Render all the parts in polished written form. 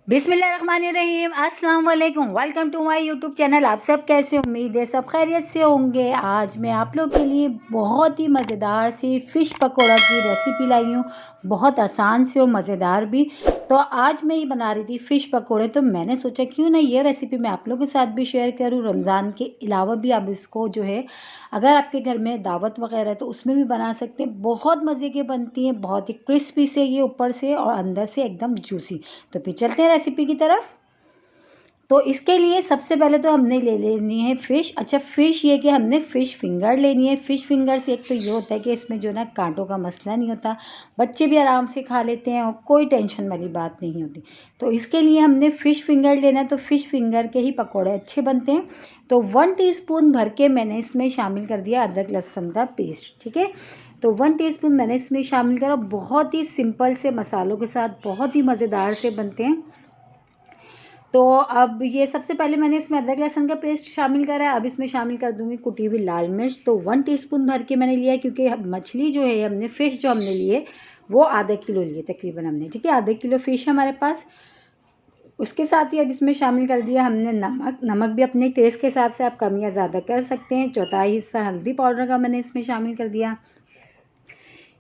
बिस्मिल्लाहिर्रहमानिर्रहीम, अस्सलाम वालेकुम। Welcome to my YouTube channel. आप सब कैसे, उम्मीद है सब खैरियत से होंगे। आज मैं आप लोग के लिए बहुत ही मज़ेदार सी फ़िश पकौड़ा की रेसिपी लाई हूँ, बहुत आसान से और मज़ेदार भी। तो आज मैं ये बना रही थी फ़िश पकौड़े, तो मैंने सोचा क्यों ना ये रेसिपी मैं आप लोगों के साथ भी शेयर करूँ। रमज़ान के अलावा भी आप इसको जो है, अगर आपके घर में दावत वगैरह है तो उसमें भी बना सकते हैं। बहुत मज़े की बनती हैं, बहुत ही क्रिस्पी से ये ऊपर से और अंदर से एकदम जूसी। तो फिर चलते हैं रेसिपी की तरफ। तो इसके लिए सबसे पहले तो हमने ले लेनी है फ़िश। अच्छा, फ़िश ये कि हमने फ़िश फिंगर लेनी है। फ़िश फिंगर से एक तो ये होता है कि इसमें जो है ना कांटों का मसला नहीं होता, बच्चे भी आराम से खा लेते हैं और कोई टेंशन वाली बात नहीं होती। तो इसके लिए हमने फ़िश फिंगर लेना है, तो फ़िश फिंगर के ही पकौड़े अच्छे बनते हैं। तो 1 टीस्पून भर के मैंने इसमें शामिल कर दिया अदरक लहसुन का पेस्ट। ठीक है, तो 1 टीस्पून मैंने इसमें शामिल करा। बहुत ही सिंपल से मसालों के साथ बहुत ही मज़ेदार से बनते हैं। तो अब ये सबसे पहले मैंने इसमें अदरक लहसुन का पेस्ट शामिल करा है। अब इसमें शामिल कर दूँगी कुटी हुई लाल मिर्च। तो 1 टीस्पून भर के मैंने लिया है, क्योंकि मछली जो है हमने फ़िश जो हमने लिए वो आधा किलो लिए तकरीबन हमने। ठीक है, आधा किलो फ़िश है हमारे पास। उसके साथ ही अब इसमें शामिल कर दिया हमने नमक। नमक भी अपने टेस्ट के हिसाब से आप कम या ज़्यादा कर सकते हैं। चौथाई हिस्सा हल्दी पाउडर का मैंने इसमें शामिल कर दिया,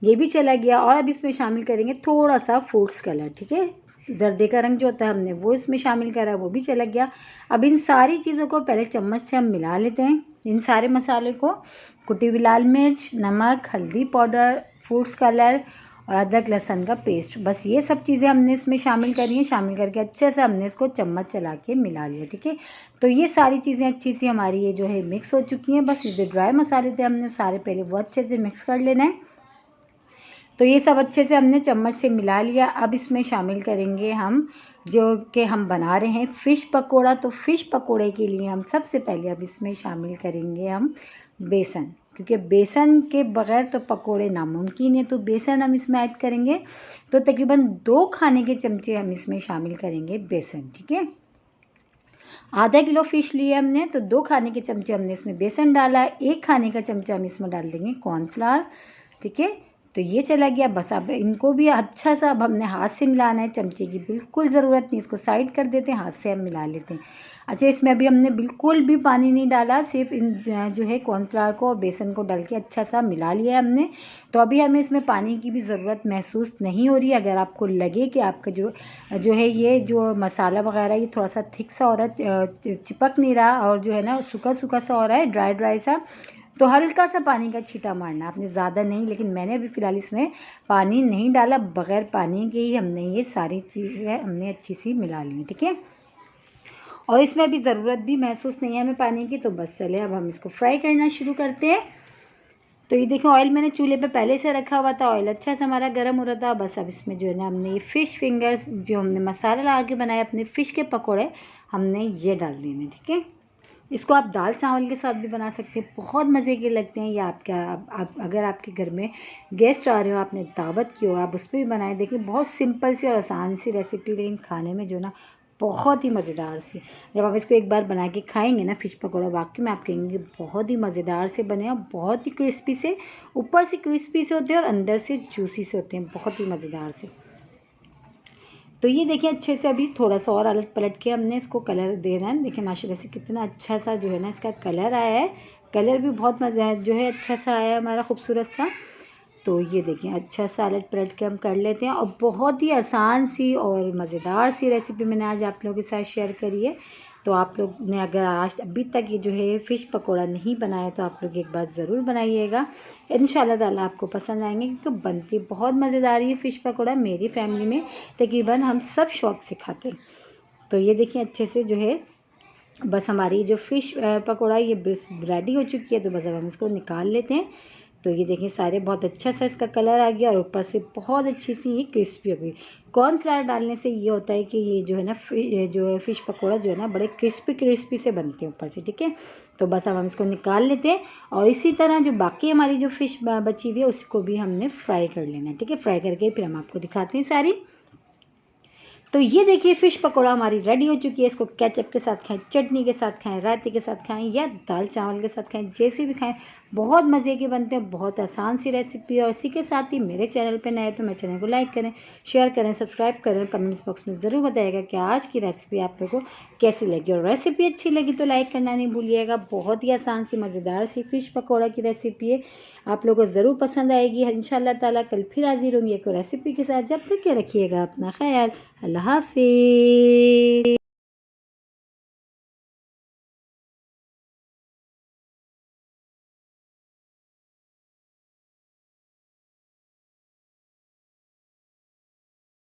ये भी चला गया। और अब इसमें शामिल करेंगे थोड़ा सा फूड्स कलर। ठीक है, जर्दे का रंग जो होता है हमने वो इसमें शामिल करा, वो भी चला गया। अब इन सारी चीज़ों को पहले चम्मच से हम मिला लेते हैं, इन सारे मसाले को। कुटी हुई लाल मिर्च, नमक, हल्दी पाउडर, फूड्स कलर और अदरक लहसुन का पेस्ट, बस ये सब चीज़ें हमने इसमें शामिल करी हैं। शामिल करके अच्छे से हमने इसको चम्मच चला के मिला लिया। ठीक है, तो ये सारी चीज़ें अच्छी सी हमारी ये जो है मिक्स हो चुकी हैं। बस ये जो ड्राई मसाले थे हमने सारे पहले वो अच्छे से मिक्स कर लेना है। तो ये सब अच्छे से हमने चम्मच से मिला लिया। अब इसमें शामिल करेंगे हम जो कि हम बना रहे हैं फ़िश पकोड़ा। तो फ़िश पकोड़े के लिए हम सबसे पहले अब इसमें शामिल करेंगे हम बेसन, क्योंकि बेसन के बग़ैर तो पकोड़े नामुमकिन है। तो बेसन हम इसमें ऐड करेंगे, तो तकरीबन 2 खाने के चमचे हम इसमें शामिल करेंगे बेसन। ठीक है, आधा किलो फ़िश लिए हमने, तो 2 खाने के चमचे हमने इसमें बेसन डाला। 1 खाने का चमचा हम इसमें डाल देंगे कॉर्नफ्लावर। ठीक है, तो ये चला गया। बस अब इनको भी अच्छा सा अब हमने हाथ से मिलाना है, चमचे की बिल्कुल ज़रूरत नहीं। इसको साइड कर देते हैं, हाथ से हम मिला लेते हैं। अच्छा, इसमें अभी हमने बिल्कुल भी पानी नहीं डाला, सिर्फ इन जो है कॉर्नफ्लावर को और बेसन को डाल के अच्छा सा मिला लिया है हमने। तो अभी हमें इसमें पानी की भी ज़रूरत महसूस नहीं हो रही है। अगर आपको लगे कि आपका जो जो है ये जो मसाला वगैरह ये थोड़ा सा थिक सा हो रहा है, चिपक नहीं रहा और जो है ना सूखा सूखा सा हो रहा है, ड्राई ड्राई सा, तो हल्का सा पानी का छींटा मारना, आपने ज़्यादा नहीं। लेकिन मैंने अभी फ़िलहाल इसमें पानी नहीं डाला, बग़ैर पानी के ही हमने ये सारी चीज़ें हमने अच्छी सी मिला ली। ठीक है, और इसमें अभी ज़रूरत भी महसूस नहीं है हमें पानी की। तो बस चले अब हम इसको फ्राई करना शुरू करते हैं। तो ये देखो, ऑयल मैंने चूल्हे पे पहले से रखा हुआ था, ऑयल अच्छा से हमारा गर्म हो रहा था। बस अब इसमें जो है ना हमने ये फ़िश फिंगर्स जो हमने मसाला लगा के बनाए अपने फ़िश के पकौड़े, हमने ये डाल देने। ठीक है, इसको आप दाल चावल के साथ भी बना सकते हैं, बहुत मज़े के लगते हैं। या आप अगर आपके घर में गेस्ट आ रहे हो, आपने दावत की हो, आप उस पर भी बनाएं। देखिए, बहुत सिंपल सी और आसान सी रेसिपी, लेकिन खाने में जो ना बहुत ही मज़ेदार सी। जब आप इसको एक बार बना के खाएंगे ना फ़िश पकौड़ा, वाकई में आप कहेंगे बहुत ही मज़ेदार से बने और बहुत ही क्रिस्पी से, ऊपर से क्रिस्पी से होते हैं और अंदर से जूसी से होते हैं, बहुत ही मज़ेदार से। तो ये देखिए, अच्छे से अभी थोड़ा सा और अलट पलट के हमने इसको कलर देना है। देखिए माशाल्लाह से कितना अच्छा सा जो है ना इसका कलर आया है। कलर भी बहुत मज़ा जो है अच्छा सा आया है हमारा, खूबसूरत सा। तो ये देखिए, अच्छा सा अलट पलट के हम कर लेते हैं। और बहुत ही आसान सी और मज़ेदार सी रेसिपी मैंने आज आप लोगों के साथ शेयर करी है। तो आप लोग ने अगर आज अभी तक ये जो है फ़िश पकोड़ा नहीं बनाया, तो आप लोग एक बार ज़रूर बनाइएगा। इंशाल्लाह ताला आपको पसंद आएंगे, क्योंकि बनती बहुत मज़ेदार है फ़िश पकोड़ा। मेरी फैमिली में तकरीबन हम सब शौक़ से खाते हैं। तो ये देखिए, अच्छे से जो है बस हमारी जो फ़िश पकोड़ा ये बस रेडी हो चुकी है। तो बस अब हम इसको निकाल लेते हैं। तो ये देखिए, सारे बहुत अच्छा सा इसका कलर आ गया और ऊपर से बहुत अच्छी सी ये क्रिस्पी हो गई। कॉर्नफ्लावर डालने से ये होता है कि ये जो है ना जो है फ़िश पकोड़ा जो है ना बड़े क्रिस्पी क्रिस्पी से बनते हैं ऊपर से। ठीक है, तो बस अब हम इसको निकाल लेते हैं। और इसी तरह जो बाकी हमारी जो फ़िश बची हुई है उसको भी हमने फ्राई कर लेना है। ठीक है, फ्राई करके फिर हम आपको दिखाते हैं सारी। तो ये देखिए फ़िश पकौड़ा हमारी रेडी हो चुकी है। इसको केचप के साथ खाएं, चटनी के साथ खाएं, रायते के साथ खाएं या दाल चावल के साथ खाएं, जैसे भी खाएं बहुत मज़े के बनते हैं। बहुत आसान सी रेसिपी है। और इसी के साथ ही मेरे चैनल पे नए तो मेरे चैनल को लाइक करें, शेयर करें, सब्सक्राइब करें। कमेंट्स बॉक्स में ज़रूर बताइएगा कि आज की रेसिपी आप लोगों को कैसी लगी। और रेसिपी अच्छी लगी तो लाइक करना नहीं भूलिएगा। बहुत ही आसान सी मज़ेदार सी फ़िश पकौड़ा की रेसिपी है, आप लोगों को ज़रूर पसंद आएगी इंशाल्लाह ताला। कल फिर हाजिर होंगी एक रेसिपी के साथ। जब तक के रखिएगा अपना ख्याल। अल्लाह हाफिज़।